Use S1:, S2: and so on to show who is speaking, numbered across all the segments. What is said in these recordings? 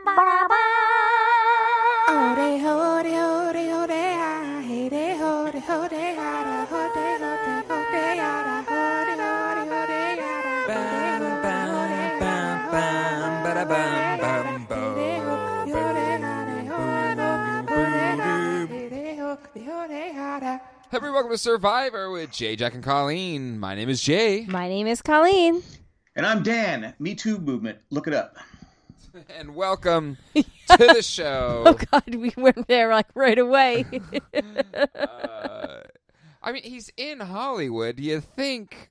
S1: Everybody, welcome to Survivor with Jay, Jack, and Colleen. My name is Jay.
S2: My name is Colleen.
S3: And I'm Dan. Me Too movement. Look it up.
S1: And welcome to the show.
S2: Oh, God, we went there like right away.
S1: I mean, he's in Hollywood. You think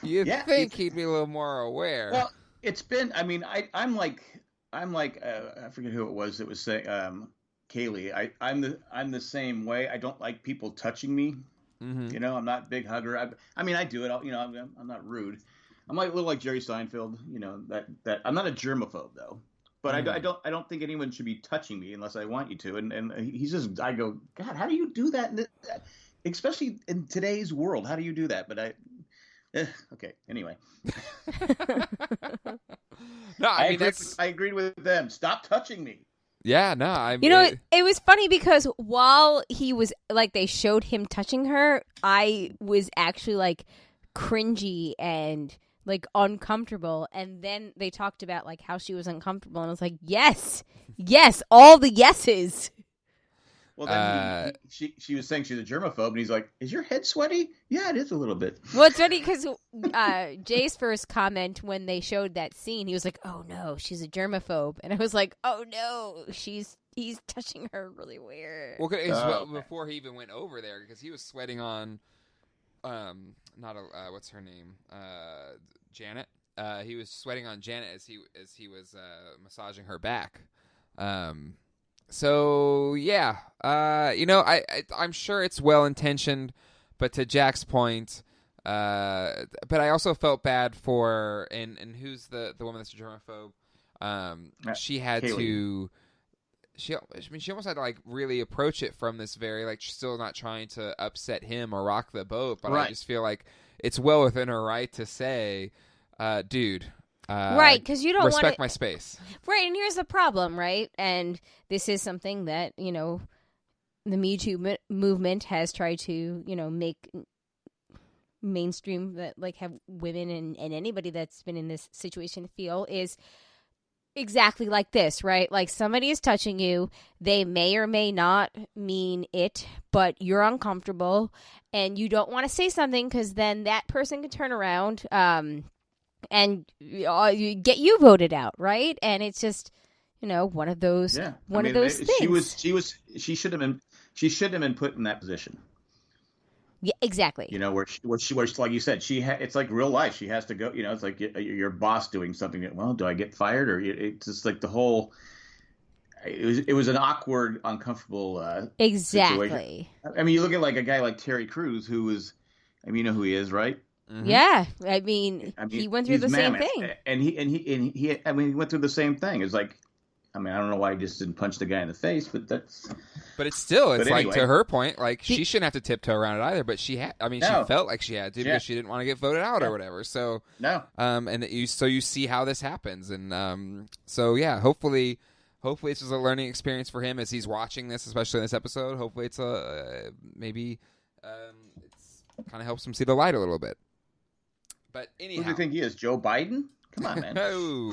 S1: he'd be a little more aware.
S3: Well, it's been, I mean, I'm like, I forget who it was that was saying, Kaylee, I'm the same way. I don't like people touching me. Mm-hmm. You know, I'm not a big hugger. I mean, I do it. I'm not rude. I'm like a little like Jerry Seinfeld. You know that I'm not a germaphobe though. But mm-hmm. I don't think anyone should be touching me unless I want you to. And he's just, I go, God, how do you do that? Especially in today's world, how do you do that? But okay. Anyway.
S1: No, I mean
S3: I agreed with them. Stop touching me.
S1: Yeah, no,
S2: it was funny because while he was like, they showed him touching her, I was actually like cringy and like uncomfortable. And then they talked about like how she was uncomfortable, and I was like, yes, all the yeses.
S3: Well, then she was saying she's a germaphobe, and he's like, "Is your head sweaty?" Yeah, it is a little bit.
S2: Well, it's funny because Jay's first comment when they showed that scene, he was like, "Oh no, she's a germaphobe," and I was like, "Oh no, he's touching her really weird."
S1: Well, before he even went over there, because he was sweating on, what's her name, Janet. He was sweating on Janet as he was massaging her back. So yeah, I'm sure it's well intentioned, but to Jack's point, but I also felt bad for and who's the woman that's a germaphobe? She had
S3: Kaylee.
S1: to. She almost had to like really approach it from this very like still not trying to upset him or rock the boat, but
S3: right.
S1: I just feel like it's well within her right to say, dude.
S2: Right, because you don't
S1: respect my space.
S2: Right, and here's the problem, right? And this is something that, you know, the Me Too movement has tried to, you know, make mainstream, that like have women and anybody that's been in this situation feel is exactly like this, right? Like somebody is touching you, they may or may not mean it, but you're uncomfortable and you don't want to say something because then that person can turn around and you get you voted out, right? And it's just, you know, one of those things.
S3: She should have been put in that position.
S2: Yeah, exactly.
S3: You know, where like you said, it's like real life. She has to go. You know, it's like your boss doing something. Well, do I get fired? Or it's just like the whole. It was an awkward, uncomfortable
S2: exactly.
S3: Situation. I mean, you look at like a guy like Terry Crews, who was. I mean, you know who he is, right?
S2: Mm-hmm. Yeah, I mean, he went through the same thing,
S3: and he. I mean, he went through the same thing. It's like, I mean, I don't know why he just didn't punch the guy in the face, but that's.
S1: But it's like anyway. To her point, like she shouldn't have to tiptoe around it either. But she had. I mean, she felt like she had to because she didn't want to get voted out or whatever. So
S3: no.
S1: And you see how this happens, and so yeah, hopefully it's just a learning experience for him as he's watching this, especially in this episode. Hopefully it's maybe it's kind of helps him see the light a little bit. But anyhow,
S3: who do you think he is? Joe Biden? Come on, man.
S1: No.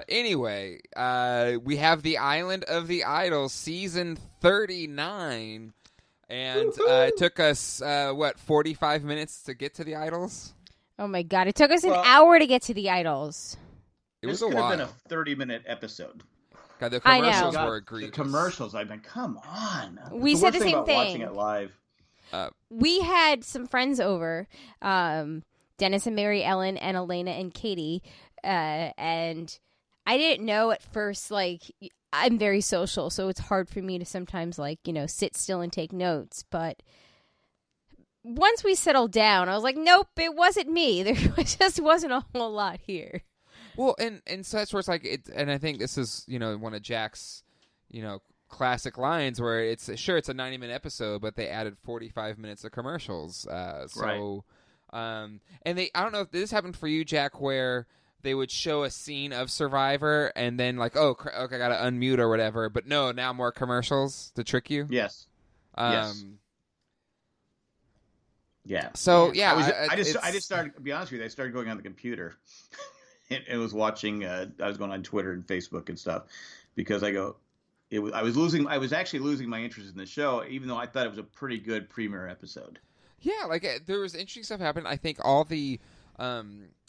S1: Anyway, we have the Island of the Idols, season 39, and it took us 45 minutes to get to the Idols.
S2: Oh my God! It took us an hour to get to the Idols.
S1: It was a while.
S3: This could have been a 30-minute episode.
S1: God, the commercials were egregious.
S3: The commercials, I mean, come on.
S2: We said the same thing.
S3: Watching it live.
S2: We had some friends over, Dennis and Mary Ellen and Elena and Katie, and I didn't know at first, like, I'm very social, so it's hard for me to sometimes, like, you know, sit still and take notes, but once we settled down, I was like, nope, it wasn't me. There just wasn't a whole lot here.
S1: Well, and so that's where it's like, and I think this is, you know, one of Jack's, you know, classic lines where it's a 90-minute episode, but they added 45 minutes of commercials.
S3: Right.
S1: And I don't know if this happened for you, Jack, where they would show a scene of Survivor and then like, okay, I got to unmute or whatever. But no, now more commercials to trick you.
S3: Yes. Yes. Yeah.
S1: So yeah,
S3: I just started. To be honest with you, I started going on the computer. It was watching. I was going on Twitter and Facebook and stuff because I was actually losing my interest in the show, even though I thought it was a pretty good premiere episode.
S1: Yeah, like there was interesting stuff happening. I think all the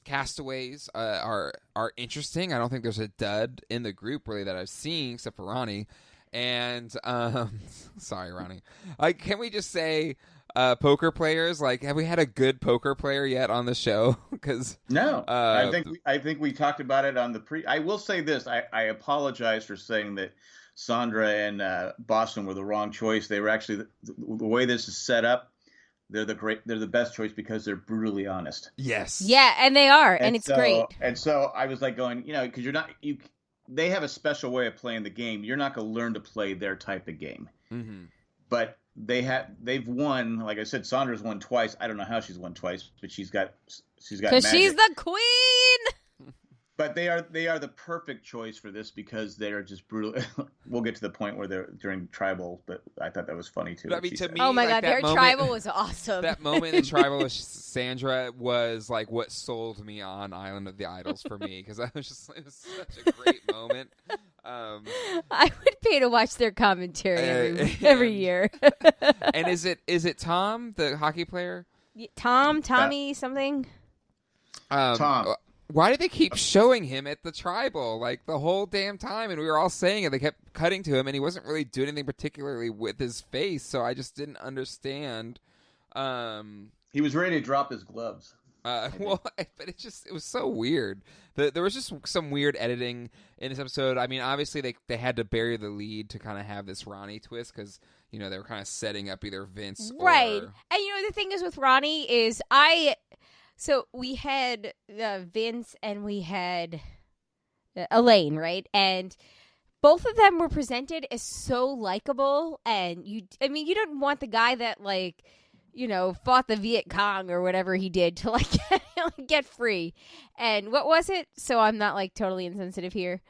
S1: castaways are interesting. I don't think there's a dud in the group really that I've seen except for Ronnie. And sorry, Ronnie. Like, can we just say poker players? Like, have we had a good poker player yet on the show? Because
S3: no, I think we talked about it on the pre. I will say this: I apologize for saying that Sandra and Boston were the wrong choice. They were actually the way this is set up. They're the best choice because they're brutally honest.
S1: Yes.
S2: Yeah, and they are, and it's great.
S3: And so I was like going, because they have a special way of playing the game. You're not going to learn to play their type of game.
S1: Mm-hmm.
S3: But they've won. Like I said, Sandra's won twice. I don't know how she's won twice, but she's got
S2: because she's the queen.
S3: But they are the perfect choice for this because they are just brutal. We'll get to the point where they're during tribal, but I thought that was funny too.
S1: I mean, to me,
S2: oh my
S1: like,
S2: god, their tribal was awesome.
S1: That moment in tribal with Sandra was like what sold me on Island of the Idols for me because it was such a great moment.
S2: I would pay to watch their commentary every year.
S1: And is it Tom, the hockey player?
S2: Tommy, something.
S3: Tom.
S1: Why did they keep showing him at the tribal like the whole damn time? And we were all saying it. They kept cutting to him, and he wasn't really doing anything particularly with his face. So I just didn't understand.
S3: He was ready to drop his gloves.
S1: Well, but it was so weird. There was just some weird editing in this episode. I mean, obviously they had to bury the lead to kind of have this Ronnie twist because they were kind of setting up either Vince
S2: right.
S1: or...
S2: And the thing is with Ronnie is So we had Vince and we had Elaine, right? And both of them were presented as so likable. And you don't want the guy that fought the Viet Cong or whatever he did to get free. And what was it? So I'm not totally insensitive here.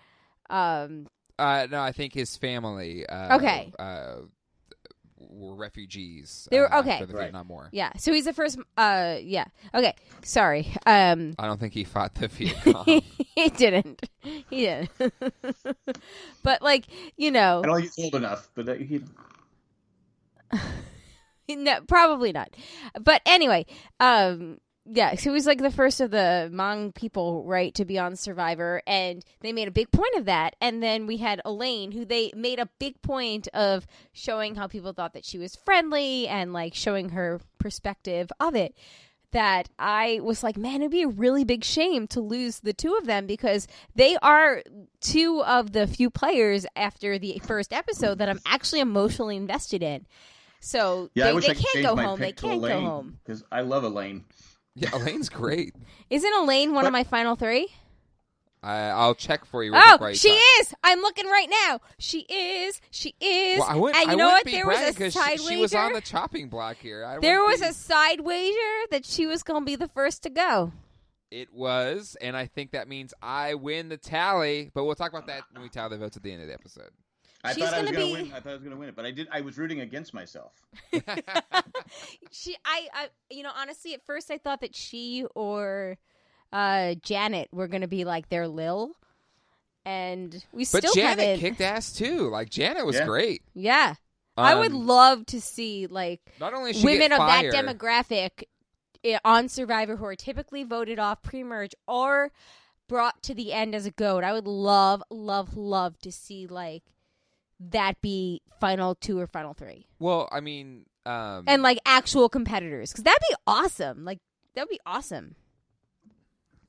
S1: No, I think his family.
S2: Okay.
S1: Were refugees.
S2: They were okay.
S1: After the Vietnam War.
S2: Yeah, so he's the first. Yeah. Okay. Sorry.
S1: I don't think he fought the Viet Cong.
S2: He didn't. But
S3: I don't think he's old enough. But
S2: no, probably not. But anyway, yeah, so he was the first of the Hmong people, right, to be on Survivor, and they made a big point of that. And then we had Elaine, who they made a big point of showing how people thought that she was friendly and showing her perspective of it. That I was like, man, it'd be a really big shame to lose the two of them because they are two of the few players after the first episode that I'm actually emotionally invested in. So
S3: yeah,
S2: they can't go home. They can't go home
S3: because I love Elaine.
S1: Yeah, Elaine's great.
S2: Isn't Elaine one of my final three?
S1: I'll check for you.
S2: She is. I'm looking right now. She is.
S1: Well,
S2: and you know what? There was a side wager.
S1: She was on the chopping block here.
S2: There was a side wager that she was going to be the first to go.
S1: It was, and I think that means I win the tally. But we'll talk about that when we tally the votes at the end of the episode.
S3: I thought I was going to win. I thought I was going to win it, but I was rooting against myself.
S2: Honestly, at first I thought that she or Janet were going to be their Lil, and
S1: But Janet kicked ass too. Janet was great.
S2: Yeah, I would love to see
S1: not only
S2: women of that demographic on Survivor who are typically voted off pre-merge or brought to the end as a goat. I would love, love, love to see that be final 2 or final 3.
S1: Well, I mean,
S2: and actual competitors, because that'd be awesome. That'd be awesome.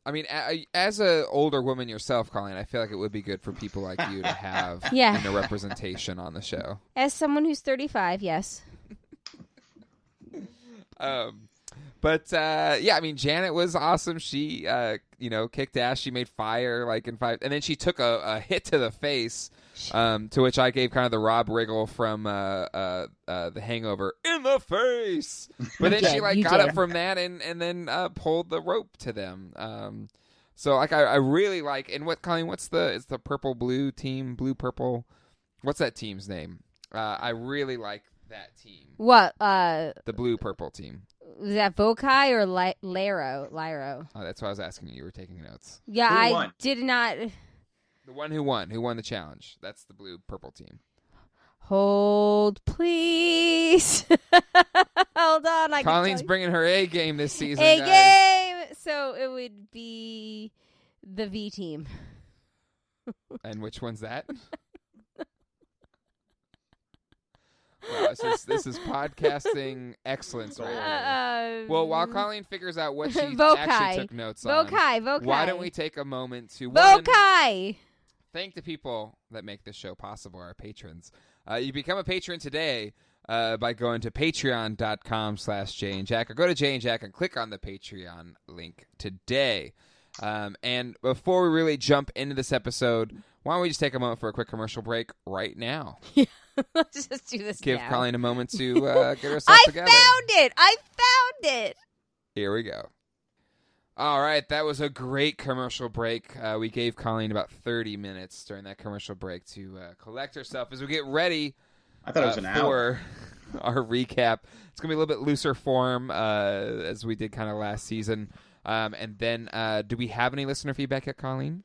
S1: I mean, as an older woman yourself, Colleen, I feel like it would be good for people like you to have a representation on the show.
S2: As someone who's 35, yes.
S1: But I mean, Janet was awesome. She, kicked ass. She made fire in 5, and then she took a hit to the face. To which I gave kind of the Rob Riggle from The Hangover in the face, but then she got it from that and then pulled the rope to them. So like I really like, and what, Colleen, it's the purple blue team, blue purple. What's that team's name? I really like that team.
S2: What?
S1: The blue purple team.
S2: Was that Vokai or Lyro?
S1: Oh, that's what I was asking you. You were taking notes.
S2: Yeah,
S3: Who
S2: I
S3: won?
S2: did not.
S1: The one who won the challenge. That's the blue purple team.
S2: Hold, please. Hold on.
S1: Colleen's bringing her A game this season.
S2: A
S1: guys.
S2: game. So it would be the V team.
S1: And which one's that? Wow, this is podcasting excellence right here. Well, while Colleen figures out what she actually took notes on,
S2: Vokai.
S1: why don't we take a moment to
S2: Vokai.
S1: Thank the people that make this show possible, our patrons. You become a patron today by going to patreon.com/Jay and Jack, or go to Jay and Jack and click on the Patreon link today. And before we really jump into this episode, why don't we just take a moment for a quick commercial break right now?
S2: Let's just do this
S1: Give
S2: now.
S1: Colleen a moment to get herself together.
S2: I found it.
S1: Here we go. All right, that was a great commercial break. We gave Colleen about 30 minutes during that commercial break to collect herself as we get ready.
S3: I thought it was an hour.
S1: For our recap. It's going to be a little bit looser form as we did kind of last season. And then, do we have any listener feedback yet, Colleen?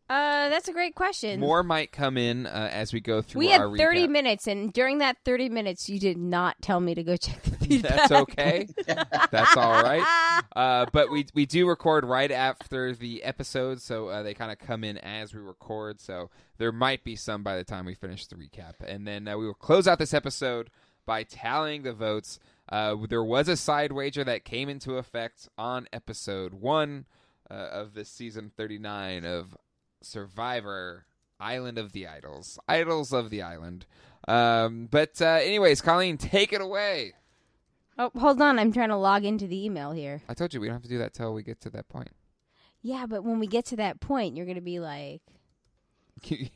S2: That's a great question.
S1: More might come in as we go through
S2: we
S1: our
S2: had 30
S1: recap.
S2: minutes, and during that 30 minutes, you did not tell me to go check the feedback.
S1: That's okay. That's all right. But we do record right after the episode, so they kind of come in as we record. So there might be some by the time we finish the recap. And then we will close out this episode by tallying the votes. There was a side wager that came into effect on episode 1 of this season 39 of Survivor Island of the Idols. Idols of the Island. But anyways, Colleen, take it away.
S2: Oh, hold on. I'm trying to log into the email here.
S1: I told you we don't have to do that till we get to that point.
S2: Yeah, but when we get to that point, you're going to be like...
S1: You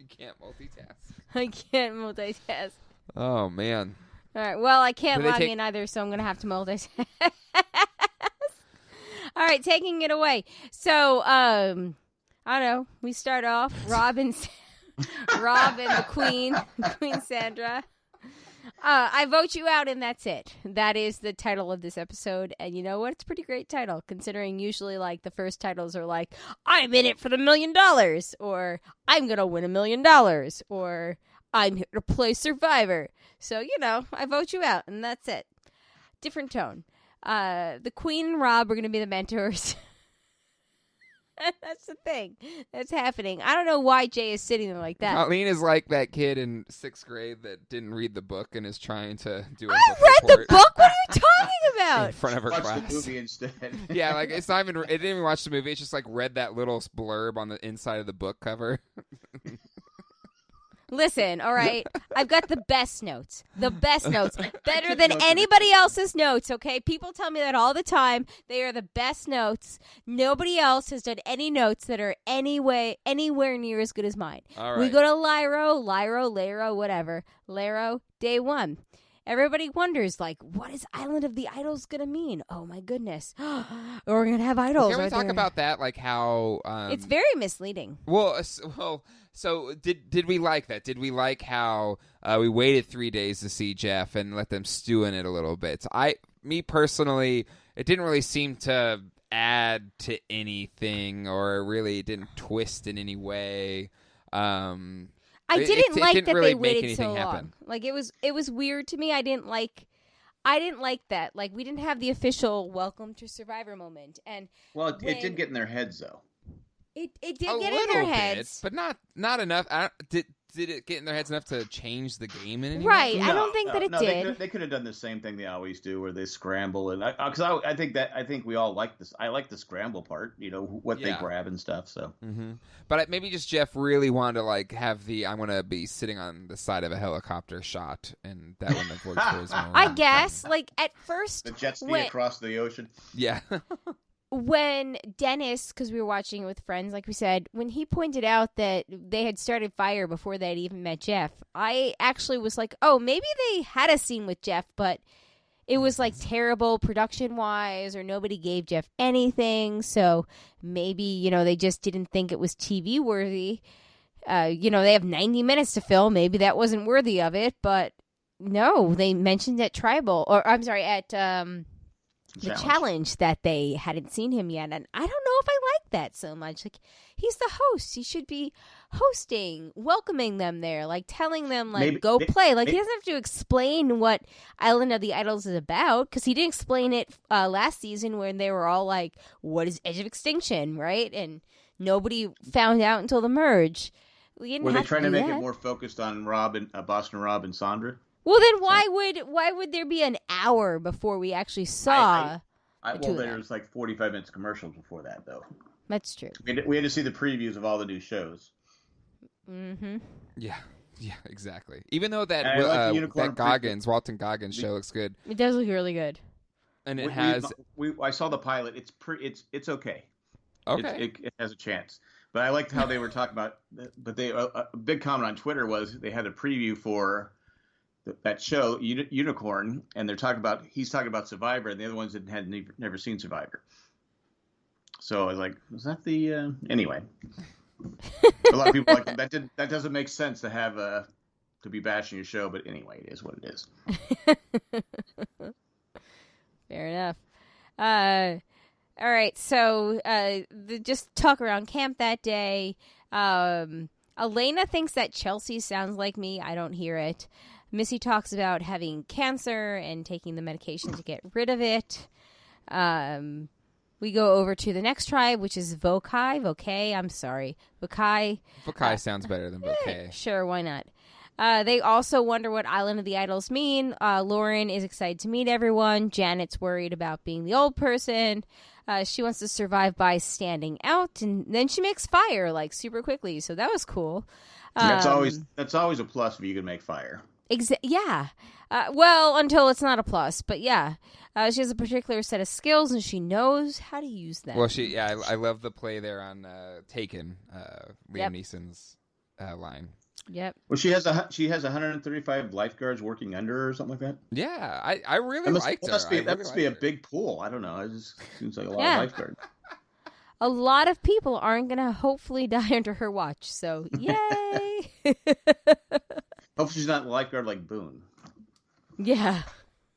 S1: can't multitask.
S2: I can't multitask.
S1: Oh, man.
S2: All right. Well, I can't
S1: Do they
S2: log
S1: take-
S2: in either, so I'm going to have to multitask. All right, taking it away. So, I don't know. We start off Rob and the Queen Sandra. I vote you out, and that's it. That is the title of this episode, and you know what? It's a pretty great title, considering usually like the first titles are like, "I'm in it for the $1 million," or "I'm gonna win $1 million," or "I'm here to play Survivor." So you know, I vote you out, and that's it. Different tone. The Queen and Rob are gonna be the mentors. That's the thing that's happening. I don't know why Jay is sitting there like that.
S1: Colleen is like that kid in 6th grade that didn't read the book and is trying to do a
S2: I
S1: book
S2: read the
S1: report
S2: book. What are you talking
S1: in
S2: about?
S1: front of her
S3: Watch
S1: class.
S3: the movie instead.
S1: Yeah, like it's not even. It didn't even watch the movie. It's just like read that little blurb on the inside of the book cover.
S2: Listen, all right. I've got the best notes. The best notes. Better than anybody else's notes, okay? People tell me that all the time. They are the best notes. Nobody else has done any notes that are anywhere near as good as mine.
S1: All right.
S2: We go to Laro, whatever. Laro, day 1. Everybody wonders, like, what is Island of the Idols going to mean? Oh, my goodness. We're going to have idols.
S1: Can we
S2: are
S1: talk
S2: there?
S1: about that? Like how
S2: It's very misleading.
S1: Well, so did we like that? Did we like how we waited 3 days to see Jeff and let them stew in it a little bit? Me personally, it didn't really seem to add to anything, or really didn't twist in any way.
S2: I didn't like
S1: didn't
S2: that
S1: really
S2: they
S1: make
S2: waited
S1: anything
S2: so
S1: happen.
S2: long. Like it was weird to me. I didn't like that. Like we didn't have the official welcome to Survivor moment, and
S3: Well, it did get in their heads, though.
S2: it did
S1: A
S2: get in
S1: little
S2: their
S1: bit,
S2: heads.
S1: but not enough. Did it get in their heads enough to change the game in any way?
S2: Right. I don't think that it did.
S3: They could have done the same thing they always do, where they scramble, and I think we all like this. I like the scramble part, you know, what they
S1: Yeah.
S3: grab and stuff. So,
S1: But maybe just Jeff really wanted to like have I'm going to be sitting on the side of a helicopter shot, and that wouldn't have worked for his moment.
S2: I guess. Like at first,
S3: the jet ski across the ocean.
S1: Yeah.
S2: when Dennis, because we were watching it with friends, like we said, when he pointed out that they had started fire before they had even met Jeff, I actually was like, oh, maybe they had a scene with Jeff, but it was like terrible production wise, or nobody gave Jeff anything. So maybe, they just didn't think it was TV worthy. They have 90 minutes to film. Maybe that wasn't worthy of it, but no, they mentioned at the challenge that they hadn't seen him yet. And I don't know if I like that so much. Like, he's the host. He should be hosting, welcoming them there, like telling them, like, go play. Like, he doesn't have to explain what Island of the Idols is about, because he didn't explain it last season when they were all like, what is Edge of Extinction, right? And nobody found out until the merge.
S3: Were they trying to make it more focused on Boston Rob and Sandra?
S2: Well, then why would there be an hour before we actually saw?
S3: There was like 45 minutes commercials before that, though.
S2: That's true.
S3: We had to see the previews of all the new shows.
S2: Mm-hmm.
S1: Yeah, exactly. Even though that Walton Goggins show looks good.
S2: It does look really good.
S1: And it has.
S3: I saw the pilot. It's okay.
S1: Okay.
S3: It has a chance. But I liked how they were talking about. But a big comment on Twitter was they had a preview for that show Unicorn, and he's talking about Survivor, and the other ones had never seen Survivor. So I was like, was that the anyway? A lot of people like that doesn't make sense to have to be bashing a show, but anyway, it is what it is.
S2: Fair enough. All right, so just talk around camp that day. Elena thinks that Chelsea sounds like me. I don't hear it. Missy talks about having cancer and taking the medication to get rid of it. We go over to the next tribe, which is Vokai. I'm sorry. Vokai.
S1: Vokai sounds better than Vokai.
S2: Sure, why not? They also wonder what Island of the Idols mean. Lauren is excited to meet everyone. Janet's worried about being the old person. She wants to survive by standing out, and then she makes fire like super quickly. So that was cool.
S3: That's always a plus if you can make fire.
S2: Yeah. Well, until it's not a plus, but yeah. She has a particular set of skills, and she knows how to use them.
S1: Well, I love the play there on Taken, Liam Neeson's line.
S2: Yep.
S3: Well, she has 135 lifeguards working under her or something like that.
S1: Yeah, I really liked her.
S3: That must be a big pool. I don't know. It just seems like a lot of lifeguards.
S2: A lot of people aren't going to hopefully die under her watch, so yay!
S3: Hopefully she's not a lifeguard like Boone.
S2: Yeah,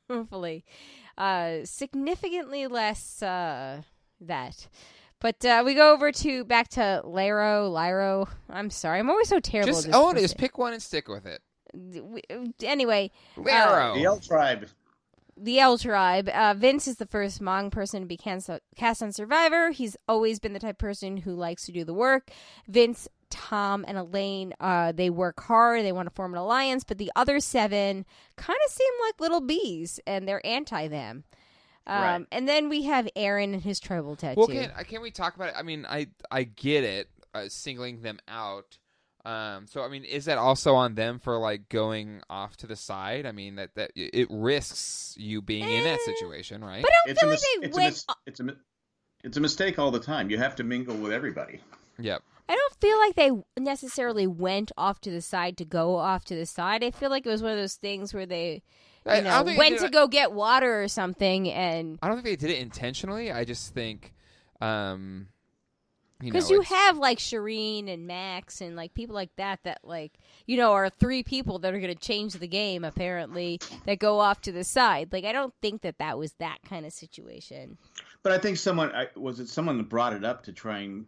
S2: hopefully. Significantly less that. But we go over back to Lyro. I'm sorry. I'm always so terrible
S1: Just
S2: at this.
S1: own it. Just pick one and stick with it.
S2: Anyway.
S1: Lyro.
S3: The L Tribe.
S2: The L Tribe. Vince is the first Hmong person to be cast on Survivor. He's always been the type of person who likes to do the work. Vince, Tom, and Elaine, they work hard. They want to form an alliance. But the other 7 kind of seem like little bees, and they're anti them.
S3: Right.
S2: And then we have Aaron and his tribal tattoo.
S1: Well, can we talk about it? I mean, I get it, singling them out. So, I mean, is that also on them for, like, going off to the side? I mean, that it risks you being in that situation, right?
S2: But I don't feel like they went...
S3: It's a mistake all the time. You have to mingle with everybody.
S1: Yep.
S2: I don't feel like they necessarily went off to the side to go off to the side. I feel like it was one of those things where they... went to go get water or something, and
S1: I don't think they did it intentionally. I just think,
S2: because you have like Shireen and Max and like people like that like are 3 people that are going to change the game apparently that go off to the side. Like I don't think that was that kind of situation.
S3: But I think someone that brought it up to try and.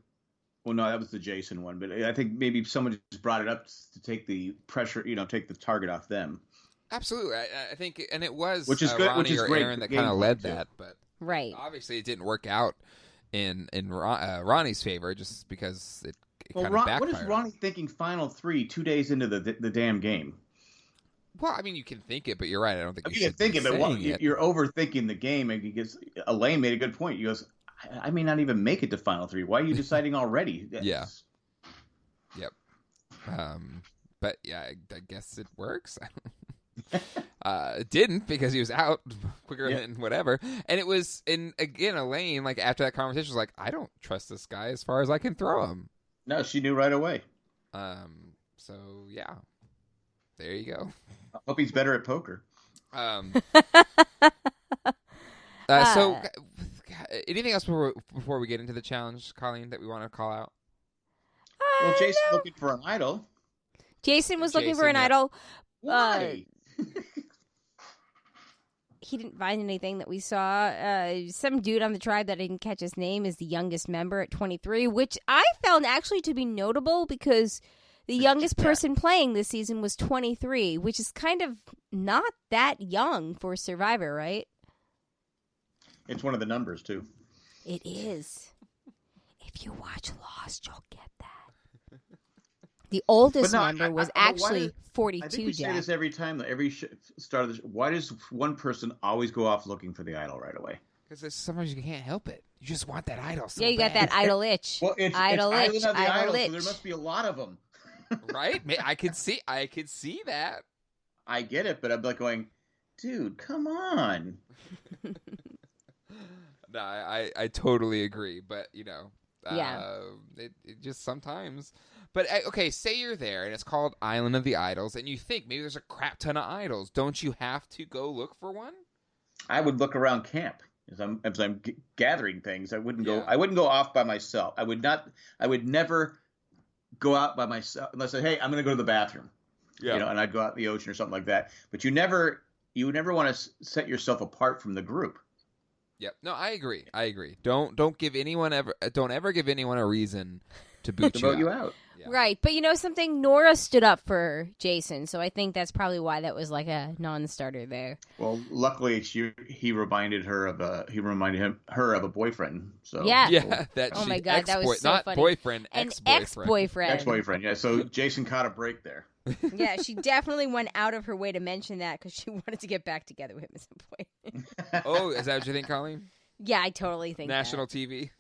S3: Well, no, that was the Jason one, but I think maybe someone just brought it up to take the pressure, take the target off them.
S1: Absolutely, I think, and it was
S3: which is good,
S1: Ronnie
S3: which is
S1: or
S3: great
S1: Aaron that kind of led
S3: too.
S1: that, but
S2: right,
S1: obviously it didn't work out in Ronnie's favor just because it kind of backfired.
S3: What is Ronnie thinking? Final 3, 2 days into the damn game.
S1: Well, I mean, you can think it, but you're right. I don't think
S3: you can think it, but you're overthinking the game. And because Elaine made a good point. He goes, I may not even make it to Final 3. Why are you deciding already?
S1: Yeah. Yep. But yeah, I guess it works. It didn't because he was out quicker than whatever. And it was, again, Elaine, like after that conversation, was like, I don't trust this guy as far as I can throw him.
S3: No, she knew right away.
S1: So yeah, there you go.
S3: I hope he's better at poker.
S1: So, anything else before we get into the challenge, Colleen, that we want to call out?
S3: Well, Jason's
S2: no.
S3: looking for an idol.
S2: Jason was looking for an
S1: yeah.
S2: idol.
S3: Why?
S2: He didn't find anything that we saw. Some dude on the tribe that I didn't catch his name is the youngest member at 23, which I found actually to be notable because the youngest person playing this season was 23, which is kind of not that young for Survivor, right?
S3: It's one of the numbers, too.
S2: It is. If you watch Lost, you'll get that. The oldest member was actually 42.
S3: I think we say this every time, every start of the show. Why does one person always go off looking for the idol right away?
S1: Because sometimes you can't help it. You just want that idol so
S2: Yeah, you got that idol itch.
S3: Well, it's
S2: idol
S3: Island
S2: itch,
S3: of the
S2: idol
S3: Idol,
S2: itch.
S3: so there must be a lot of them.
S1: Right? I could see that.
S3: I get it, but I'm like going, dude, come on.
S1: No, I totally agree, but
S2: Yeah.
S1: it just sometimes. But okay, say you're there and it's called Island of the Idols, and you think maybe there's a crap ton of idols. Don't you have to go look for one?
S3: I would look around camp as I'm gathering things. I wouldn't go.
S1: Yeah.
S3: I wouldn't go off by myself. I would never go out by myself unless I say, hey, I'm going to go to the bathroom.
S1: Yeah.
S3: And I'd go out in the ocean or something like that. But you would never want to set yourself apart from the group.
S1: Yep. No, I agree. Don't ever give anyone a reason to boot
S3: you out.
S1: Yeah.
S2: Right, but you know something? Nora stood up for Jason, so I think that's probably why that was like a non-starter there.
S3: Well, luckily he reminded her of a boyfriend. So
S1: Yeah.
S2: Oh my God, that was so
S1: not
S2: funny.
S1: boyfriend,
S2: An
S1: ex-boyfriend.
S3: Ex-boyfriend. Yeah. So Jason caught a break there.
S2: Yeah, she definitely went out of her way to mention that because she wanted to get back together with him at some point.
S1: Oh, is that what you think, Colleen?
S2: Yeah, I totally think
S1: National
S2: that.
S1: TV.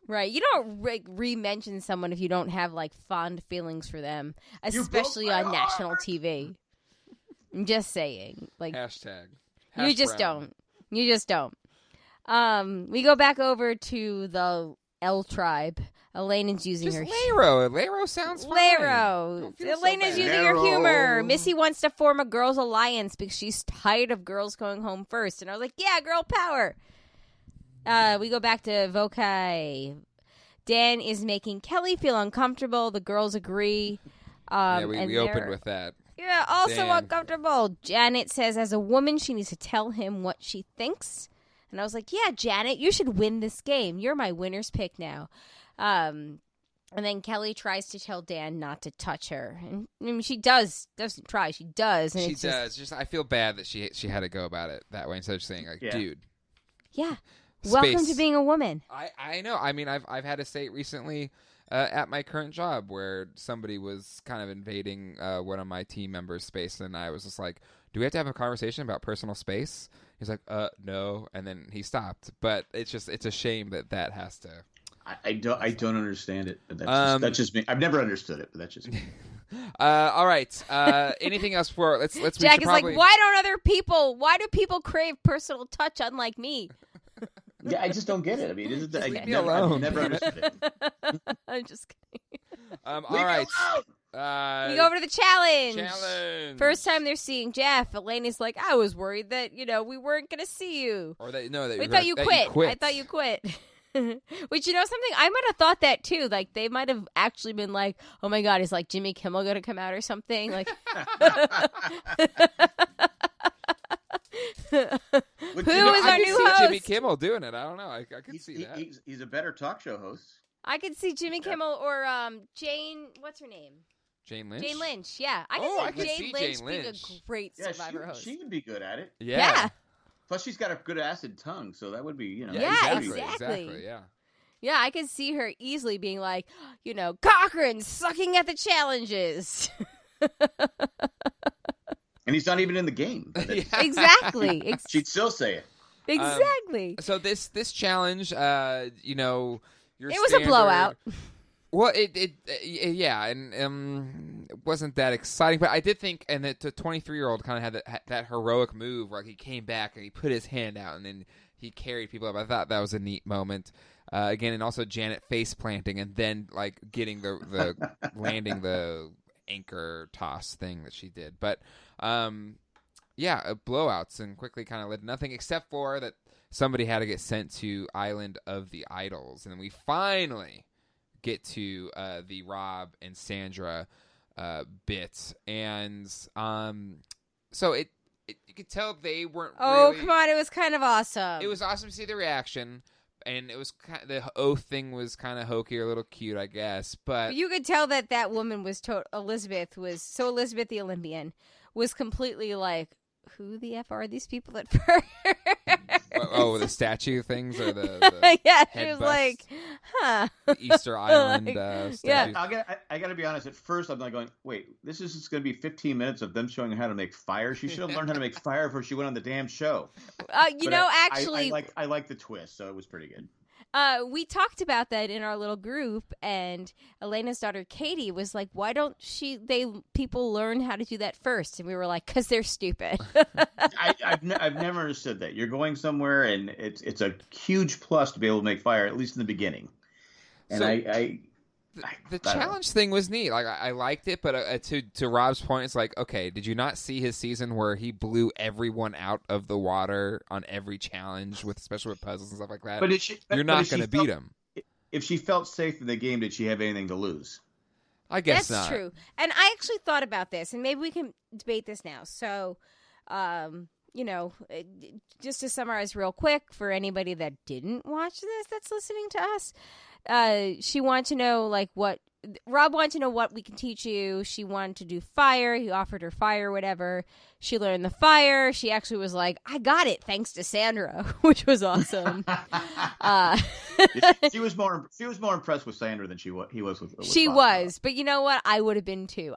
S2: Right, you don't re-mention someone if you don't have like fond feelings for them, especially on national TV. I'm just saying, like
S1: Hashtag
S2: you just
S1: brown.
S2: don't. You just don't. We go back over to the L tribe. Elena's using
S1: Just
S2: her
S1: Lero. Lero sounds fine.
S2: Lero.
S1: Don't feel so
S2: Elena's
S1: bad.
S2: using her
S3: Lero.
S2: humor. Missy wants to form a girls' alliance because she's tired of girls going home first. And I was like, yeah, girl power. We go back to Vokai. Dan is making Kelly feel uncomfortable. The girls agree.
S1: Yeah, we opened with that.
S2: Yeah, also
S1: Dan.
S2: uncomfortable. Janet says as a woman, she needs to tell him what she thinks. And I was like, yeah, Janet, you should win this game. You're my winner's pick now. And then Kelly tries to tell Dan not to touch her. And I mean, she doesn't try. She does. And
S1: She
S2: it's
S1: does. Just I feel bad that she had to go about it that way instead of saying like, dude.
S2: Yeah. Welcome
S1: Space.
S2: to being a woman.
S1: I know. I mean, I've had to say it recently at my current job where somebody was kind of invading one of my team members' space, and I was just like, "Do we have to have a conversation about personal space?" He's like, "No," and then he stopped. But it's a shame that has to.
S3: I don't understand it. But that's just me. I've never understood it, but that's just me.
S1: All right. Anything else for let's
S2: Jack is
S1: probably...
S2: like, why do people crave personal touch unlike me?
S3: Yeah, I just don't get it. I mean,
S1: leave me alone.
S3: I've never understood it.
S2: I'm just kidding.
S1: all right.
S2: We go over to the challenge.
S1: Challenge.
S2: First time they're seeing Jeff, Elena's like, I was worried that, we weren't going to see you.
S1: Or that
S2: I thought you quit. I thought you quit. Which, something, I might have thought that too. Like, they might have actually been like, oh my God, is like Jimmy Kimmel going to come out or something? Like, who is our new host?
S1: Jimmy Kimmel doing it. I don't know. I could see that.
S3: He's a better talk show host.
S2: I could see Jimmy Kimmel or Jane, what's her name?
S1: Jane Lynch?
S2: Jane Lynch, yeah. I could see Jane Lynch being a great Survivor host.
S3: She would be good at it.
S2: Yeah.
S3: Plus, she's got a good acid tongue, so that would be,
S2: Yeah, exactly.
S1: Yeah.
S2: Yeah, I could see her easily being like, Cochran sucking at the challenges.
S3: And he's not even in the game.
S2: Exactly.
S3: She'd still say it.
S2: Exactly.
S1: So this challenge, your
S2: it was a blowout.
S1: Well, yeah, and it wasn't that exciting, but I did think, and the 23-year-old kind of had that heroic move where he came back and he put his hand out and then he carried people up. I thought that was a neat moment. Again, and also Janet face planting and then like getting the landing the anchor toss thing that she did, but blowouts and quickly kind of led to nothing except for that somebody had to get sent to Island of the Idols, and then we finally get to the Rob and Sandra bit, and so it you could tell they weren't.
S2: Oh,
S1: really,
S2: come on! It was kind of awesome.
S1: It was awesome to see the reaction, and it was the oath thing was kind of hokey or a little cute, I guess. But
S2: you could tell that woman was Elizabeth the Olympian was completely like, who the F are these people at first?
S1: the statue things or the
S2: yeah,
S1: head
S2: she was
S1: busts,
S2: like, huh?
S1: the Easter Island statues.
S2: Yeah.
S3: I got to be honest. At first, I'm like going, wait, this is just going to be 15 minutes of them showing how to make fire. She should have learned how to make fire before she went on the damn show.
S2: Actually,
S3: I like the twist, so it was pretty good.
S2: We talked about that in our little group, and Elena's daughter Katie was like, "Why don't people learn how to do that first?" And we were like, "'Cause they're stupid."
S3: I've never understood that. You're going somewhere, and it's a huge plus to be able to make fire, at least in the beginning. And
S1: so, the challenge thing was neat. Like I liked it, but to Rob's point, it's like, okay, did you not see his season where he blew everyone out of the water on every challenge, especially with puzzles and stuff like that? You're not going to beat him.
S3: If she felt safe in the game, did she have anything to lose?
S1: I guess
S2: That's
S1: not.
S2: true. And I actually thought about this, and maybe we can debate this now. So, just to summarize real quick for anybody that didn't watch this that's listening to us, she wanted to know Rob wanted to know what we can teach you. She wanted to do fire. He offered her fire, whatever. She learned the fire. She actually was like, I got it thanks to Sandra, which was awesome.
S3: She was more impressed with Sandra than he was with
S2: She
S3: Bob.
S2: was, but you know what? I would have been too.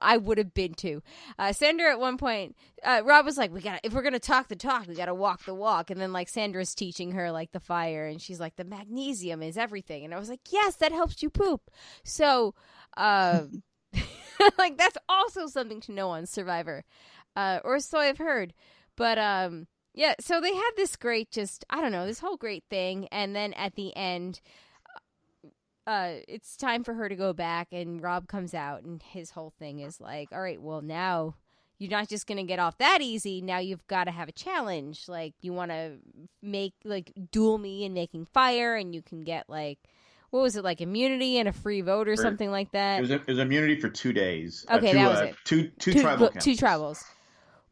S2: Sandra at one point, Rob was like, if we're gonna talk the talk, we gotta walk the walk. And then Sandra's teaching her the fire, and she's like, the magnesium is everything. And I was like, yes, that helps you poop. So, that's also something to know on Survivor, or so I've heard. But yeah, so they had this great, this whole great thing, and then at the end, it's time for her to go back, and Rob comes out, and his whole thing is like, all right, well, now you're not just gonna get off that easy. Now you've got to have a challenge. You want to make duel me in making fire, and you can get what was it, immunity and a free vote or something like that?
S3: It was immunity for 2 days.
S2: Okay, that was it.
S3: Two tribal councils.
S2: 2 tribals.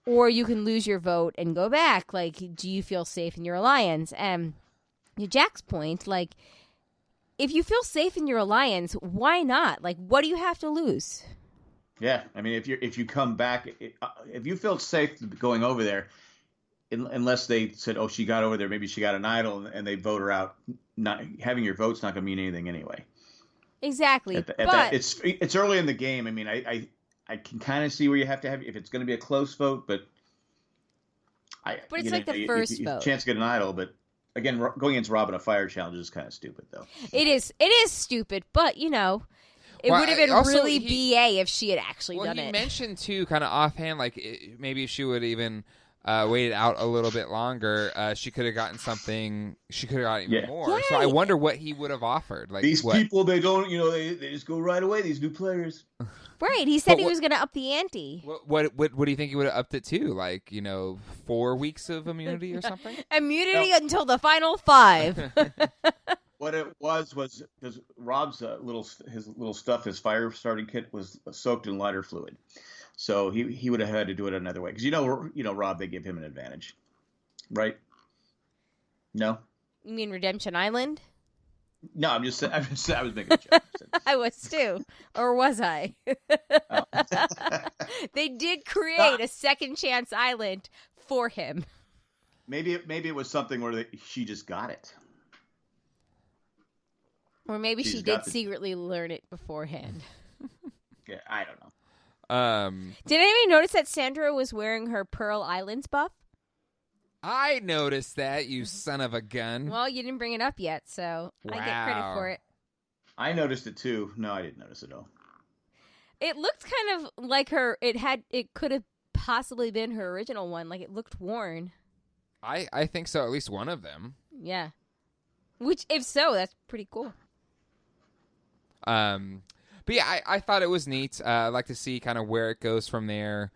S2: Or you can lose your vote and go back. Do you feel safe in your alliance? And to Jack's point, if you feel safe in your alliance, why not? What do you have to lose?
S3: Yeah, I mean, if you come back, if you feel safe going over there, unless they said, oh, she got over there, maybe she got an idol, and they vote her out. Not having your vote's not going to mean anything anyway.
S2: Exactly.
S3: It's early in the game. I mean, I can kind of see where you have to have if it's going to be a close vote, but
S2: it's the first vote.
S3: Chance to get an idol, but again, going against Rob in a fire challenge is kind of stupid, though.
S2: It is stupid, but it would have been really BA if she had actually done it.
S1: Well, he mentioned too, kind of offhand, maybe if she would even waited out a little bit longer, she could have gotten something. She could have gotten even more.
S2: Yeah.
S1: So I wonder what he would have offered.
S3: These people, they don't, they just go right away. These new players.
S2: Right. He said he was going to up the ante.
S1: What do you think he would have upped it to? 4 weeks of immunity or something?
S2: Immunity until the final 5.
S3: What it was because Rob's his little stuff, his fire starting kit was soaked in lighter fluid. So he would have had to do it another way because Rob, they give him an advantage, right? No,
S2: you mean Redemption Island?
S3: No, I was making a joke.
S2: I was too, or was I?
S3: Oh.
S2: They did create a second chance island for him.
S3: Maybe it was something where she just got it,
S2: or maybe she did secretly learn it beforehand.
S3: Yeah, I don't know.
S2: Did anybody notice that Sandra was wearing her Pearl Islands buff?
S1: I noticed that, you son of a gun.
S2: Well, you didn't bring it up yet, so I get credit for it.
S3: I noticed it too. No, I didn't notice it at all.
S2: It looked kind of like her. It could have possibly been her original one. It looked worn.
S1: I think so. At least one of them.
S2: Yeah. Which, if so, that's pretty cool.
S1: But yeah, I thought it was neat. I'd like to see kind of where it goes from there.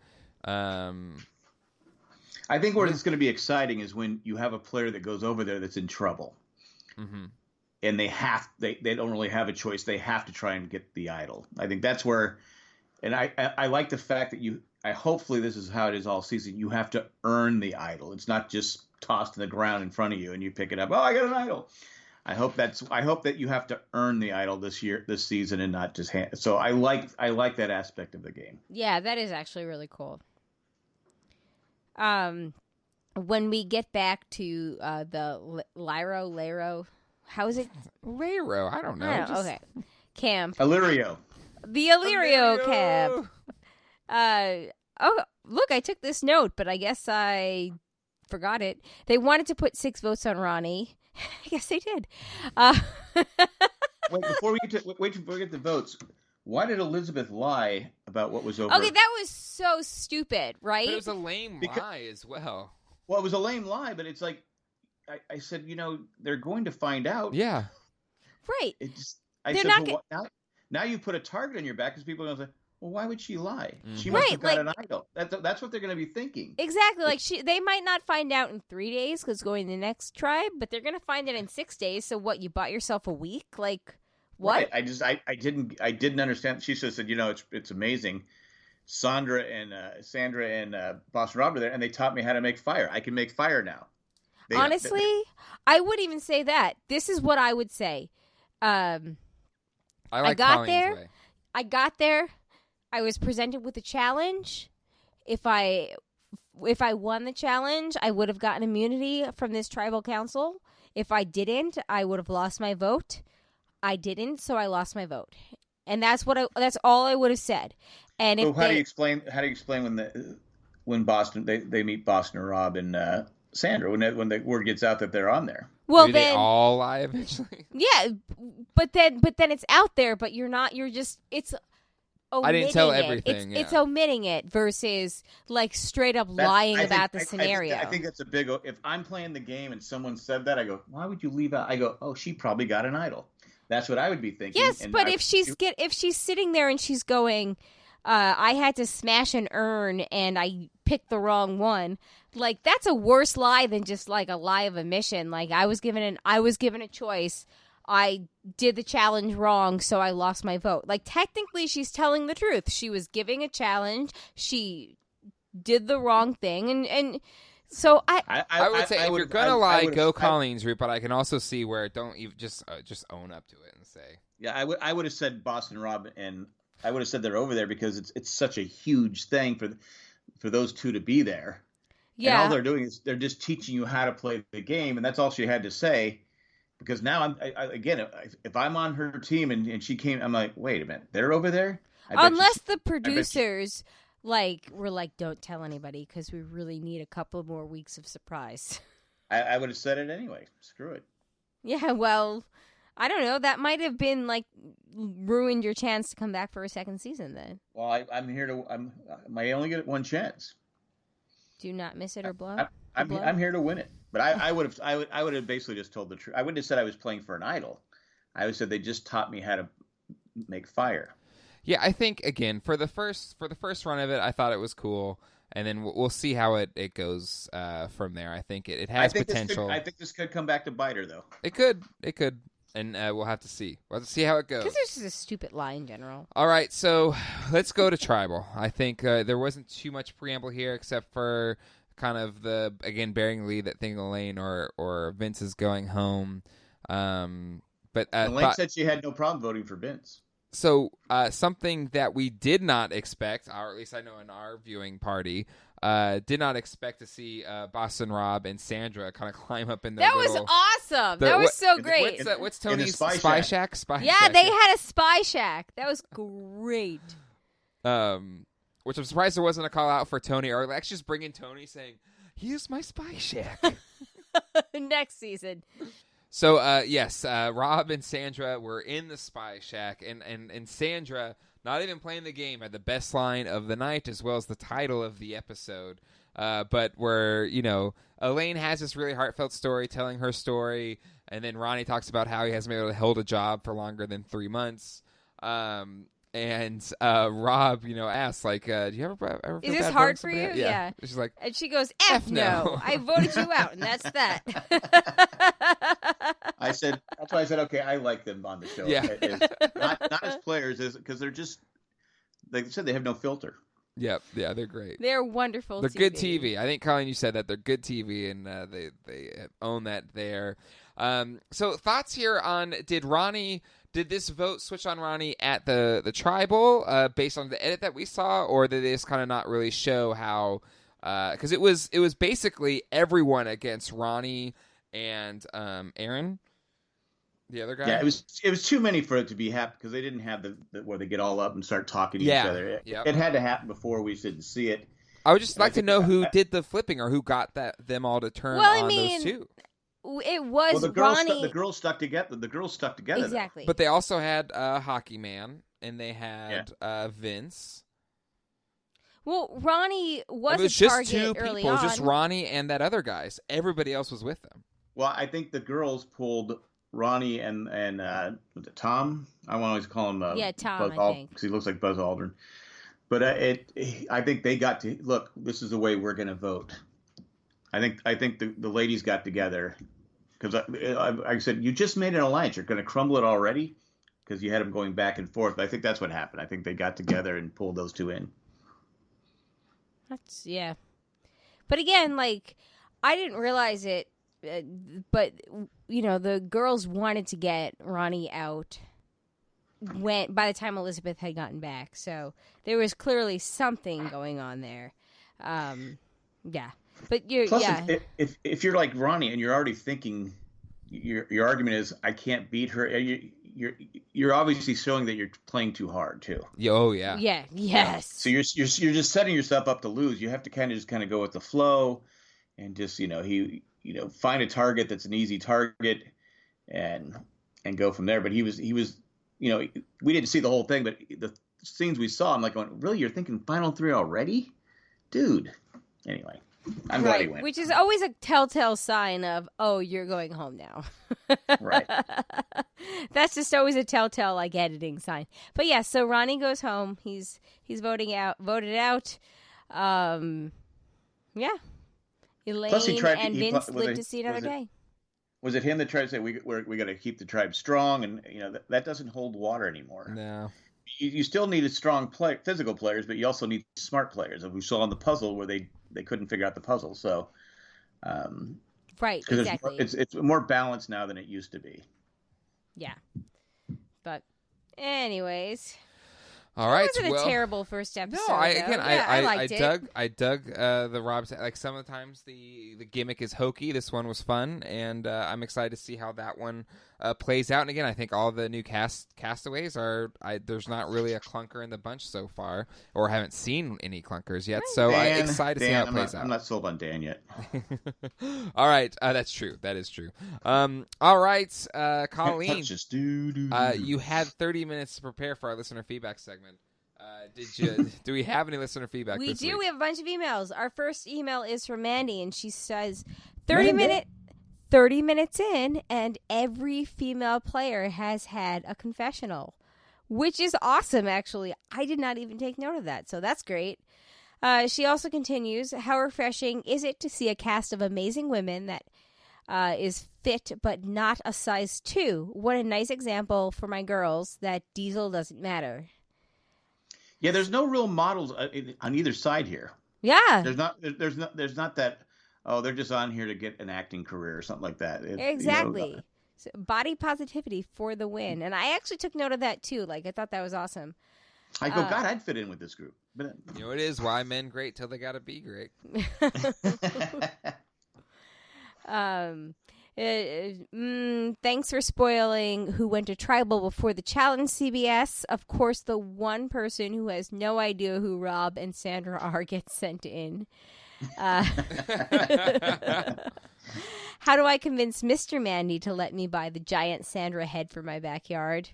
S3: I think where it's going to be exciting is when you have a player that goes over there that's in trouble, and they don't really have a choice. They have to try and get the idol. I think that's where, and I like the fact that hopefully this is how it is all season. You have to earn the idol. It's not just tossed in the ground in front of you and you pick it up. Oh, I got an idol. I hope that you have to earn the idol this season, and not just hand. So I like that aspect of the game.
S2: Yeah, that is actually really cool. When we get back to the Lyro, how is it?
S1: Lyro, I don't know.
S2: Okay, camp.
S3: Illyrio.
S2: The Illyrio camp. Oh, look, I took this note, but I guess I forgot it. They wanted to put 6 votes on Ronnie. I guess they did.
S3: Wait, before we get the votes, why did Elizabeth lie about what was over?
S2: Okay, that was so stupid, right?
S1: But it was a lame lie as well.
S3: Well, it was a lame lie, but it's like I said, they're going to find out.
S2: Yeah. Right.
S3: Now you put a target on your back because people are going to say, well, why would she lie?
S1: Mm-hmm.
S3: She must have got an idol. That's what they're going to be thinking.
S2: Exactly. Like they might not find out in 3 days because going to the next tribe, but they're going to find it in 6 days. So what? You bought yourself a week? Like what?
S3: Right. I didn't understand. She just said, it's amazing. Sandra and Boston Rob are there, and they taught me how to make fire. I can make fire now.
S2: Honestly, I wouldn't even say that. This is what I would say. I got there. I was presented with a challenge. If I won the challenge, I would have gotten immunity from this tribal council. If I didn't, I would have lost my vote. I didn't, so I lost my vote. And that's all I would have said. And
S3: how do you explain when Boston they meet Boston and Rob and Sandra when the word gets out that they're on there?
S2: Well,
S1: do they all lie eventually?
S2: Yeah, but then it's out there, but you're not. You're just it's.
S1: I didn't tell everything.
S2: It's omitting it versus like straight up lying about the scenario.
S3: I think that's a big. If I'm playing the game and someone said that, I go, why would you leave out? I go, oh, she probably got an idol. That's what I would be thinking.
S2: Yes, but if she's sitting there and she's going, I had to smash an urn and I picked the wrong one. Like that's a worse lie than just like a lie of omission. Like I was given a choice. I did the challenge wrong, so I lost my vote. Like, technically, she's telling the truth. She was giving a challenge. She did the wrong thing. And so
S1: I would say if you're going to lie, go Colleen's route, but I can also see where don't even just own up to it and say.
S3: Yeah, I would have said Boston Rob, and I would have said they're over there because it's such a huge thing for those two to be there. Yeah. And all they're doing is they're just teaching you how to play the game, and that's all she had to say. Because now if I'm on her team and she came, I'm like, wait a minute, they're over there.
S2: Unless the producers were like, don't tell anybody because we really need a couple more weeks of surprise.
S3: I would have said it anyway. Screw it.
S2: Yeah, well, I don't know. That might have been ruined your chance to come back for a second season. Then.
S3: Well, I'm here to. I only get one chance.
S2: Do not miss it or blow.
S3: I'm here to win it. But I would have basically just told the truth. I wouldn't have said I was playing for an idol. I would have said they just taught me how to make fire.
S1: Yeah, I think again for the first run of it, I thought it was cool, and then we'll see how it goes from there. I think it has potential.
S3: I think this could come back to bite her though.
S1: It could, and we'll have to see. We'll have to see how it goes.
S2: Because this is a stupid lie in general.
S1: All right, so let's go to tribal. I think there wasn't too much preamble here except for. Kind of bearing the lead that thing Elaine or Vince is going home. But
S3: Elaine said she had no problem voting for Vince.
S1: So something that we did not expect, or at least I know in our viewing party, did not expect to see Boston Rob and Sandra kind of climb up in the
S2: That was awesome. That was so great.
S1: What's Tony's Spy Shack?
S2: Yeah, they had a Spy Shack. That was great.
S1: Which I'm surprised there wasn't a call out for Tony, or let's just bring in Tony saying, "Here's my Spy Shack."
S2: Next season.
S1: So yes, Rob and Sandra were in the Spy Shack, and Sandra, not even playing the game, had the best line of the night as well as the title of the episode. But where Elaine has this really heartfelt story, telling her story, and then Ronnie talks about how he hasn't been able to hold a job for longer than 3 months. And Rob, asks, like, do you ever feel
S2: Is this
S1: bad
S2: hard
S1: voting
S2: for you?
S1: somebody out?
S2: Yeah.
S1: She's like,
S2: and she goes, F no. I voted you out, and that's that.
S3: That's why I said, okay, I like them on the show.
S1: Yeah.
S3: Not as players, because they're just, like I said, they have no filter.
S1: Yep, yeah, they're great.
S2: They're wonderful.
S1: They're good TV. I think, Colleen, you said that they're good TV, and they own that there. So thoughts here on did this vote switch on Ronnie at the tribal based on the edit that we saw, or did they just kind of not really show how? Because it was basically everyone against Ronnie and Aaron, the other guy.
S3: Yeah, it was too many for it to be happen because they didn't have the where they get all up and start talking to each other. It had to happen before we didn't see it.
S1: I would just like to know who did the flipping or who got them all to turn on those two.
S2: It was
S3: the
S2: Ronnie.
S3: The girls stuck together. The girls stuck together.
S2: Exactly.
S1: But they also had Hockey Man, and they had Vince.
S2: Well, Ronnie was
S1: it was
S2: a
S1: just
S2: target
S1: two
S2: early
S1: people. It
S2: on.
S1: was just Ronnie and that other guys. Everybody else was with them.
S3: Well, I think the girls pulled Ronnie and was it Tom? I want to always call him
S2: Tom. I think
S3: because he looks like Buzz Aldrin. But I think they got to look. This is the way we're going to vote. I think the ladies got together because I said you just made an alliance. You're going to crumble it already because you had them going back and forth. I think that's what happened. I think they got together and pulled those two in.
S2: Yeah. But again, like, I didn't realize it, but, the girls wanted to get Ronnie out by the time Elizabeth had gotten back. So there was clearly something going on there. Yeah. But
S3: if you're like Ronnie and you're already thinking your argument is I can't beat her, you're obviously showing that you're playing too hard too.
S1: Oh yeah.
S2: Yeah. Yes.
S3: So you're just setting yourself up to lose. You have to kind of go with the flow, and just find a target that's an easy target, and go from there. But he was we didn't see the whole thing, but the scenes we saw, I'm like going, really, you're thinking final three already, dude. Anyway. I'm glad he went.
S2: Which is always a telltale sign of, oh, you're going home now.
S3: Right.
S2: That's just always a telltale, like, editing sign. But yeah, so Ronnie goes home. He's voted out. Yeah. Elaine and Vince lived to see another day.
S3: Was it him that tried to say we got to keep the tribe strong, and that doesn't hold water anymore.
S1: No.
S3: You still need a strong physical players, but you also need smart players. As we saw on the puzzle where they couldn't figure out the puzzle. So,
S2: right, exactly.
S3: It's more balanced now than it used to be.
S2: Yeah, but anyways,
S1: all right.
S2: It wasn't a terrible first episode.
S1: No,
S2: I liked it.
S1: I dug the Rob's, like, some of the times the gimmick is hokey. This one was fun, and I'm excited to see how that one plays out. And again, I think all the new castaways there's not really a clunker in the bunch so far, or haven't seen any clunkers yet. So I'm excited to see how it plays out.
S3: I'm not sold on Dan yet.
S1: All right, that's true. That is true. All right, Colleen, you had 30 minutes to prepare for our listener feedback segment. Do we have any listener feedback?
S2: We
S1: this
S2: do.
S1: week?
S2: We have a bunch of emails. Our first email is from Mandy, and she says 30 minutes in, and every female player has had a confessional, which is awesome, actually. I did not even take note of that, so that's great. She also continues, how refreshing is it to see a cast of amazing women that is fit but not a size 2? What a nice example for my girls that diesel doesn't matter.
S3: Yeah, there's no real models on either side here.
S2: Yeah.
S3: There's not that, oh, they're just on here to get an acting career or something like that.
S2: Exactly. So body positivity for the win. And I actually took note of that too. Like, I thought that was awesome.
S3: I go, God, I'd fit in with this group. But
S1: it is why men great till they gotta be great.
S2: Thanks for spoiling who went to tribal before the challenge, CBS. Of course, the one person who has no idea who Rob and Sandra are gets sent in. How do I convince Mr. Mandy to let me buy the giant Sandra head for my backyard?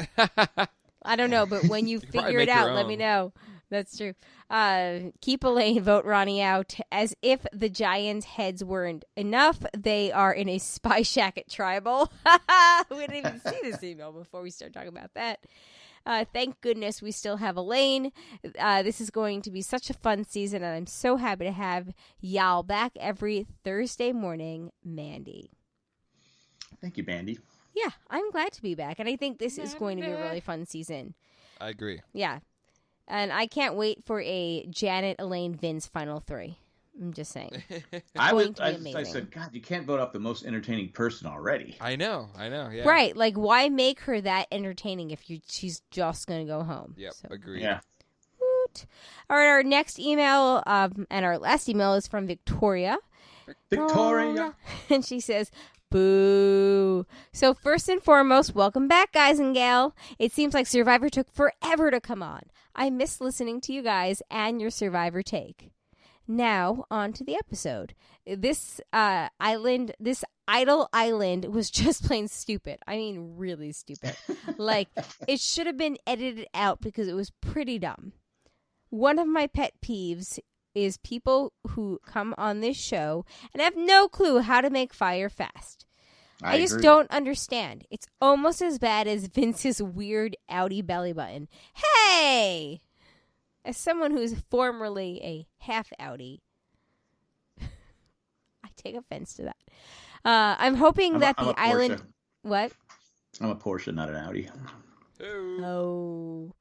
S2: I don't know, but when you figure it out, let me know. That's true. Keep Elaine, vote Ronnie out. As if the Giants' heads weren't enough, they are in a spy shack at Tribal. We didn't even see this email before we start talking about that. Thank goodness we still have Elaine. This is going to be such a fun season, and I'm so happy to have y'all back every Thursday morning, Mandy.
S3: Thank you, Mandy.
S2: Yeah, I'm glad to be back, and I think this is going to be a really fun season.
S1: I agree.
S2: Yeah, and I can't wait for a Janet, Elaine, Vince final three. I'm just saying.
S3: I said, God, you can't vote up the most entertaining person already.
S1: I know, yeah.
S2: Right, like why make her that entertaining if she's just going to go home?
S1: Yep,
S2: So.
S1: agreed.
S3: Yeah.
S2: Woot. All right, our next email and our last email is from Victoria.
S3: Victoria.
S2: And she says, boo. So first and foremost, welcome back, guys and gal. It seems like Survivor took forever to come on. I miss listening to you guys and your Survivor take. Now, on to the episode. This idle island was just plain stupid. I mean, really stupid. Like, it should have been edited out because it was pretty dumb. One of my pet peeves is people who come on this show and have no clue how to make fire fast. I just don't understand. It's almost as bad as Vince's weird outie belly button. Hey! As someone who's formerly a half outie, I take offense to that. I'm hoping that the island... What?
S3: I'm a Porsche, not an Audi.
S2: Oh.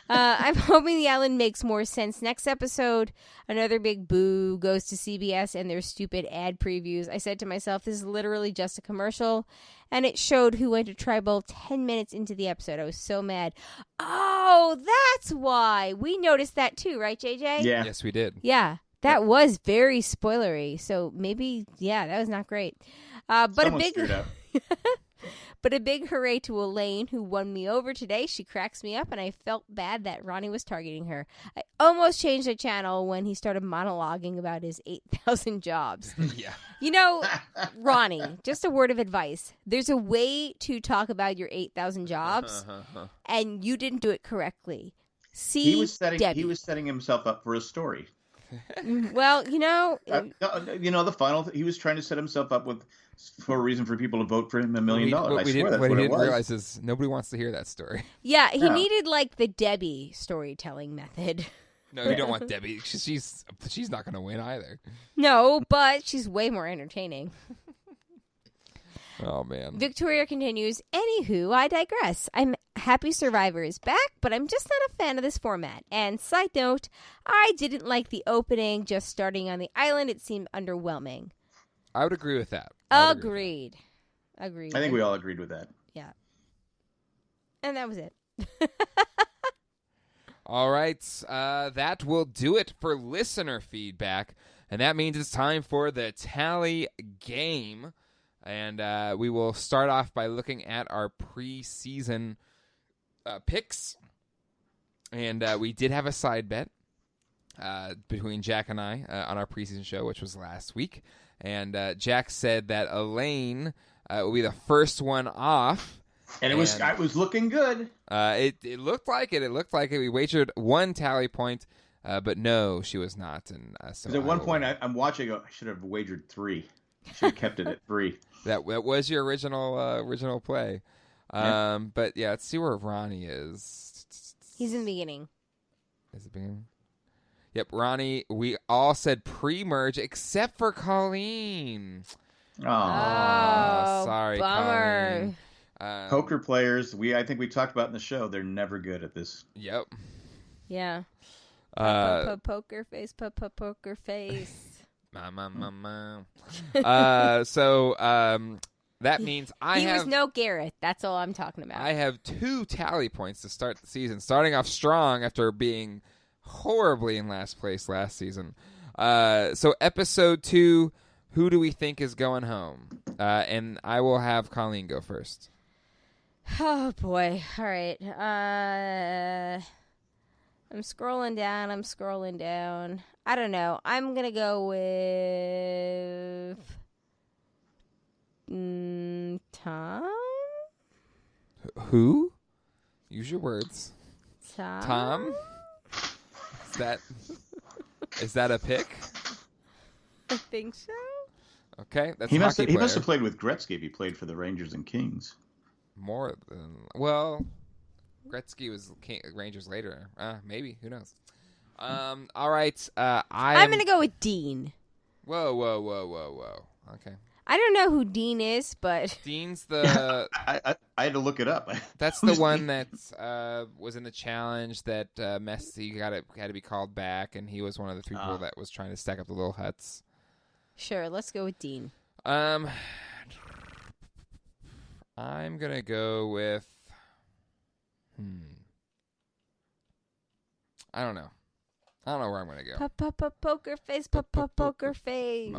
S2: I'm hoping the island makes more sense next episode. Another big boo goes to CBS and their stupid ad previews. I said to myself, this is literally just a commercial. And it showed who went to Tribal 10 minutes into the episode. I was so mad. Oh, that's why. We noticed that too, right, JJ?
S3: Yeah.
S1: Yes, we did.
S2: Yeah. That was very spoilery. So maybe, yeah, that was not great. But a big hooray to Elaine, who won me over today. She cracks me up, and I felt bad that Ronnie was targeting her. I almost changed the channel when he started monologuing about his 8,000 jobs.
S1: Yeah.
S2: You know, Ronnie, just a word of advice. There's a way to talk about your 8,000 jobs, and you didn't do it correctly.
S3: He was setting himself up for a story.
S2: Well, you know,
S3: the final. He was trying to set himself up for a reason for people to vote for him $1 million.
S1: What he didn't realize is nobody wants to hear that story.
S2: Yeah, he needed like the Debbie storytelling method.
S1: No, you don't want Debbie. She's not going to win either.
S2: No, but she's way more entertaining.
S1: Oh, man.
S2: Victoria continues, anywho, I digress. I'm happy Survivor is back, but I'm just not a fan of this format. And side note, I didn't like the opening, just starting on the island. It seemed underwhelming.
S1: I would agree with that.
S2: Agreed.
S3: I think we all agreed with that.
S2: Yeah. And that was it.
S1: All right. That will do it for listener feedback. And that means it's time for the tally game. And we will start off by looking at our preseason picks. And we did have a side bet between Jack and I on our preseason show, which was last week. And Jack said that Elaine will be the first one off.
S3: And it was looking good.
S1: It looked like it. It looked like it. We wagered one tally point, but no, she was not. And so
S3: at one point, I'm watching. I should have wagered 3. Should have kept it at 3.
S1: That was your original play.
S3: Yeah.
S1: But yeah, let's see where Ronnie is.
S2: He's in the beginning.
S1: Is it beginning? Yep, Ronnie. We all said pre-merge except for Colleen.
S3: Oh,
S1: sorry,
S2: bummer.
S1: Colleen.
S3: Poker players. I think we talked about in the show. They're never good at this.
S1: Yep.
S2: Yeah. Poker face. Poker face.
S1: So that means
S2: he was no Garrett. That's all I'm talking about.
S1: I have 2 tally points to start the season, starting off strong after being horribly in last place last season. So episode 2, who do we think is going home? And I will have Colleen go first.
S2: Oh boy. All right. I'm scrolling down. I don't know. I'm going to go with Tom?
S1: Who? Use your words.
S2: Tom?
S1: Is that a pick?
S2: I think so.
S1: Okay, that's
S3: he must have played with Gretzky if he played for the Rangers and Kings.
S1: More than well. Gretzky was Rangers later. Maybe. Who knows? All right.
S2: I'm going to go with Dean.
S1: Whoa. Okay.
S2: I don't know who Dean is, but
S1: Dean's the.
S3: I had to look it up.
S1: That's the one that was in the challenge that Messi had to be called back, and he was one of the 3 people that was trying to stack up the little huts.
S2: Sure, let's go with Dean.
S1: I'm gonna go with. I don't know where I'm gonna go.
S2: Poker face, poker face.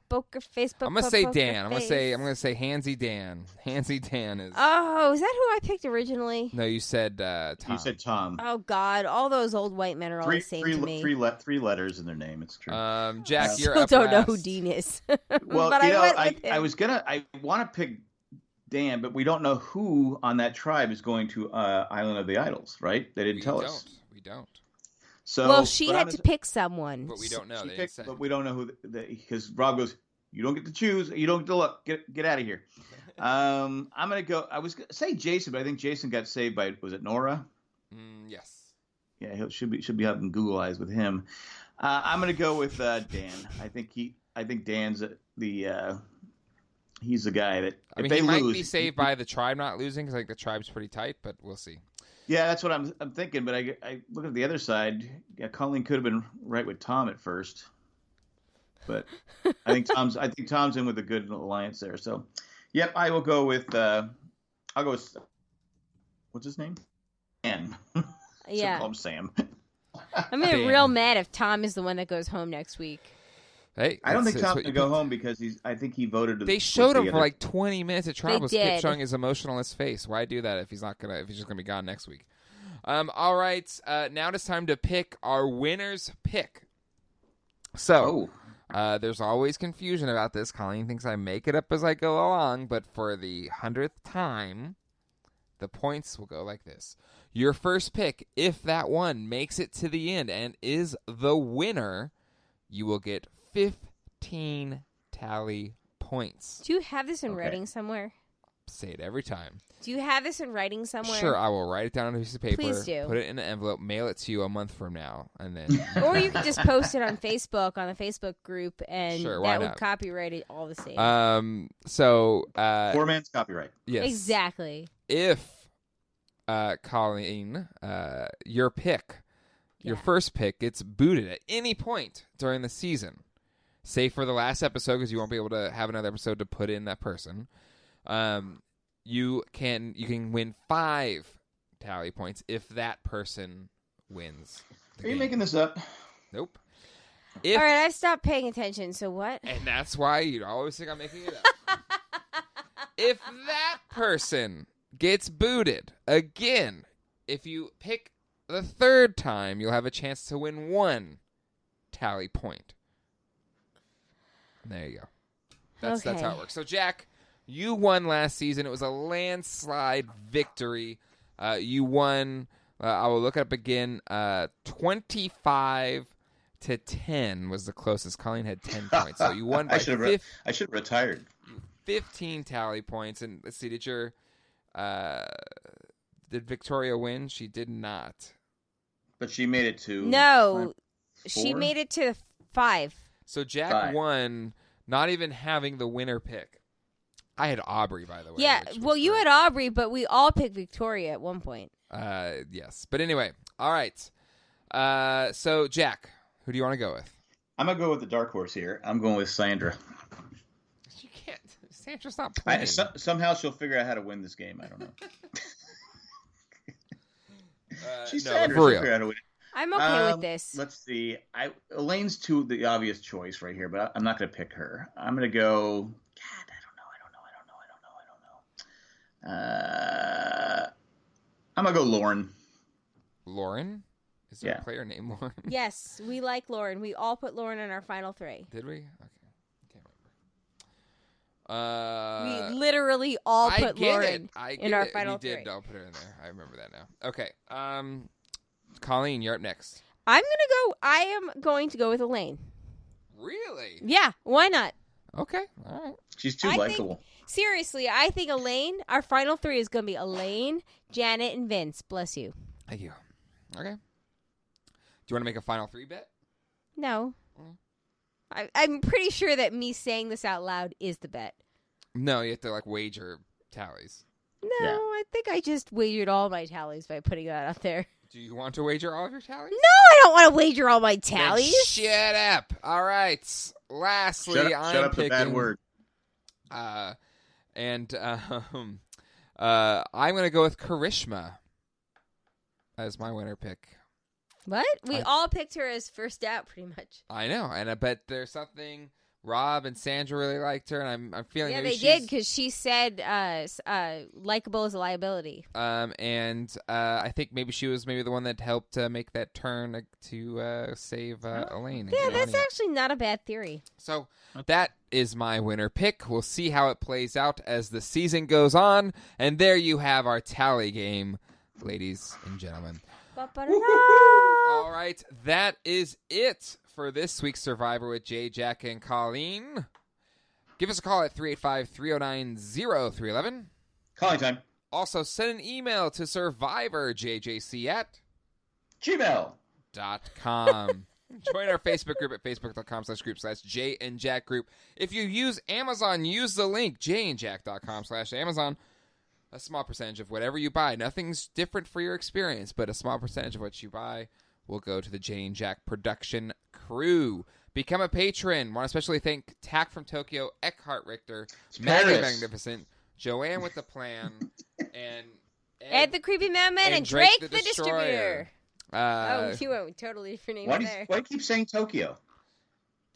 S2: Poker face.
S1: I'm gonna say Dan. I'm gonna say Handsy Dan. Handsy Dan is.
S2: Oh, is that who I picked originally?
S1: No, you said Tom.
S3: You said Tom.
S2: Oh God, all those old white men are all the same to me.
S3: Three letters in their name. It's true.
S1: Jack, you're
S2: still
S1: up
S2: don't know
S1: last.
S2: who Dean is.
S3: Well,
S2: but
S3: I want to pick Dan, but we don't know who on that tribe is going to Island of the Idols, right? They didn't tell us.
S1: We don't.
S3: So,
S2: well, she had to pick someone.
S1: But we don't know.
S3: But we don't know who, because Rob goes, you don't get to choose. You don't get to look. Get out of here. I'm going to go. I was going to say Jason, but I think Jason got saved by, was it Nora?
S1: Yes.
S3: Yeah, he should be having Google eyes with him. I'm going to go with Dan. I think Dan's he's the guy that
S1: I mean, he might be saved by the tribe not losing because the tribe's pretty tight, but we'll see.
S3: Yeah, that's what I'm thinking. But I look at the other side. Yeah, Colleen could have been right with Tom at first, but I think Tom's in with a good alliance there. So, yep, I will go with. I'll go with. What's his name? Sam.
S2: Yeah,
S3: call him Sam.
S2: I'm gonna be real mad if Tom is the one that goes home next week.
S1: Hey,
S3: I don't think Tom's gonna go home because I think he voted.
S1: They showed him for 20 minutes at trial.
S2: They did.
S1: Showing his emotionless face. Why do that if he's just gonna be gone next week? All right. Now it's time to pick our winner's pick. So, there's always confusion about this. Colleen thinks I make it up as I go along, but for the 100th time, the points will go like this. Your first pick, if that one makes it to the end and is the winner, you will get 15 tally points.
S2: Do you have this in writing somewhere?
S1: Say it every time.
S2: Do you have this in writing somewhere?
S1: Sure, I will write it down on a piece of paper.
S2: Please do.
S1: Put it in an envelope, mail it to you a month from now, and then.
S2: Or you could just post it on Facebook on the Facebook group, and
S1: sure,
S2: that
S1: would
S2: would copyright it all the same.
S3: 4 man's copyright.
S1: Yes,
S2: exactly.
S1: If Colleen, your pick, your first pick, gets booted at any point during the season, say for the last episode because you won't be able to have another episode to put in that person. You can win 5 tally points if that person wins.
S3: Are you making this up?
S1: Nope.
S2: All right, I've stopped paying attention. So what?
S1: And that's why you always think I'm making it up. If that person gets booted again, if you pick the 3rd time, you'll have a chance to win 1 tally point. There you go. That's how it works. So, Jack, you won last season. It was a landslide victory. You won, I will look it up again, 25-10 was the closest. Colleen had 10 points. So you won by
S3: I should have retired.
S1: 15 tally points. And let's see, did Victoria win? She did not.
S3: But she made it to...
S2: No, she made it to 5.
S1: So Jack won, not even having the winner pick. I had Aubrey, by the way.
S2: Yeah, well, you had Aubrey, but we all picked Victoria at one point.
S1: Yes. But anyway, all right. So, Jack, who do you want to go with?
S3: I'm going to go with the dark horse here. I'm going with Sandra.
S1: You can't. Sandra's not playing.
S3: Somehow she'll figure out how to win this game. I don't know. She's Sandra.
S1: For real.
S3: She'll figure out how to win it.
S2: I'm okay with this.
S3: Let's see. Elaine's the obvious choice right here, but I'm not going to pick her. I'm going to go... God, I'm going to go Lauren.
S1: Lauren? Is there a player named Lauren?
S2: Yes, we like Lauren. We all put Lauren in our final 3.
S1: Did we? Okay. Can't remember.
S2: We literally all put Lauren in our final 3.
S1: We did all put her in there. I remember that now. Okay. Colleen, you're up next.
S2: I am going to go with Elaine.
S1: Really?
S2: Yeah, why not?
S1: Okay. All right.
S3: She's too likable.
S2: Seriously, I think Elaine, our final three is going to be Elaine, Janet, and Vince. Bless you.
S1: Thank you. Okay. Do you want to make a final three bet?
S2: No. I'm pretty sure that me saying this out loud is the bet.
S1: No, you have to wager tallies.
S2: No, yeah. I think I just wagered all my tallies by putting that out there.
S1: Do you want to wager all of your tallies?
S2: No, I don't want to wager all my tallies.
S1: Then shut up. All right. Lastly,
S3: shut up
S1: picking.
S3: The bad word.
S1: I'm going to go with Karishma as my winner pick.
S2: What? We all picked her as first out, pretty much.
S1: I know, and I bet there's something. Rob and Sandra really liked her, and I'm feeling.
S2: Yeah,
S1: maybe
S2: they did because she said likable as a liability.
S1: And I think maybe she was the one that helped make that turn to save Elaine.
S2: Yeah, that's actually not a bad theory.
S1: So that is my winner pick. We'll see how it plays out as the season goes on, and there you have our tally game, ladies and gentlemen. All right, that is it for this week's Survivor with Jay, Jack, and Colleen. Give us a call at 385-309-0311.
S3: Calling time.
S1: Also, send an email to survivorjjc@gmail.com. Join our Facebook group at facebook.com/group/JandJackGroup. If you use Amazon, use the link jayandjack.com/Amazon. A small percentage of whatever you buy. Nothing's different for your experience, but a small percentage of what you buy will go to the Jay and Jack production crew. Become a patron. Want to especially thank Tack from Tokyo, Eckhart Richter, Maggie Magnificent, Joanne with the Plan, and
S2: Ed the Creepy Madman, and Drake the Distributor. You went with totally different name there.
S3: Why do you keep saying Tokyo?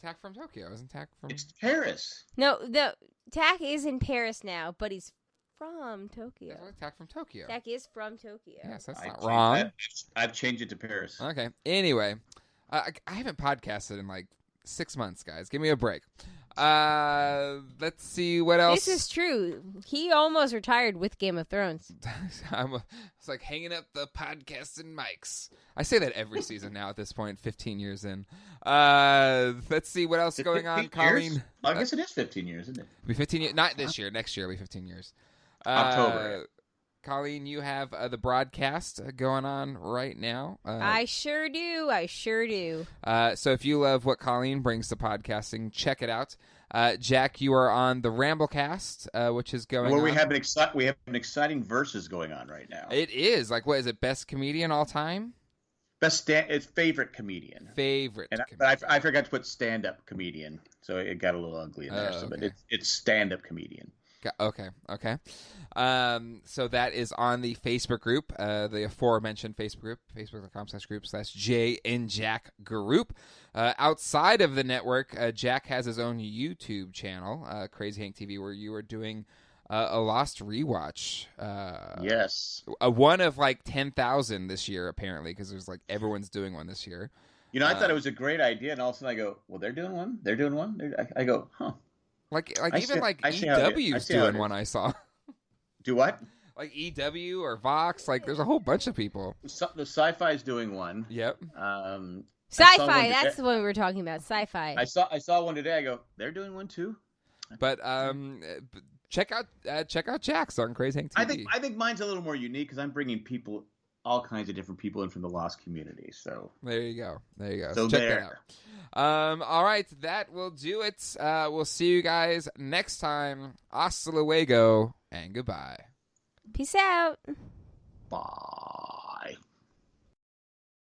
S1: Tack from Tokyo. Isn't Tack from...
S3: It's Paris.
S2: No, Tack is in Paris now, but he's from Tokyo.
S1: Tack from Tokyo.
S2: Tack is from Tokyo.
S1: Yes, that's not wrong.
S3: I've changed it to Paris.
S1: Okay. Anyway, I haven't podcasted in 6 months, guys. Give me a break. Let's see what else.
S2: This is true. He almost retired with Game of Thrones.
S1: It's like hanging up the podcasting mics. I say that every season now at this point, 15 years in. Let's see what else is going on, Colleen.
S3: I guess it is 15 years, isn't it?
S1: It'll be 15 years. Not this year. Next year it'll be 15 years.
S3: October.
S1: Colleen, you have the broadcast going on right now.
S2: I sure do.
S1: So if you love what Colleen brings to podcasting, check it out. Jack, you are on the Ramblecast, which is going on.
S3: We have an exciting versus going on right now.
S1: It is. What is it? Best comedian all time?
S3: It's favorite comedian.
S1: But
S3: I forgot to put stand-up comedian, so it got a little ugly in there.
S1: Okay.
S3: But it's stand-up comedian.
S1: Okay. So that is on the Facebook group, the aforementioned Facebook group, facebook.com/group/Jay and Jack Group. Outside of the network, Jack has his own YouTube channel, Crazy Hank TV, where you are doing a Lost rewatch.
S3: Yes.
S1: One of 10,000 this year, apparently, because there's everyone's doing one this year.
S3: I thought it was a great idea, and all of a sudden I go, well, they're doing one? They're doing one? I go, huh.
S1: EW's doing one I saw.
S3: Do what?
S1: EW or Vox. There's a whole bunch of people.
S3: The Sci-Fi's doing one.
S1: Yep.
S2: Sci-Fi, that's the one we were talking about. Sci-Fi.
S3: I saw one today. I go, they're doing one too.
S1: But check out Jack's on Crazy Hank TV.
S3: I think mine's a little more unique because I'm bringing all kinds of different people in from the Lost community. So
S1: there you go.
S3: So
S1: check that out. All right, that will do it. We'll see you guys next time. Hasta luego and goodbye.
S2: Peace out.
S3: Bye.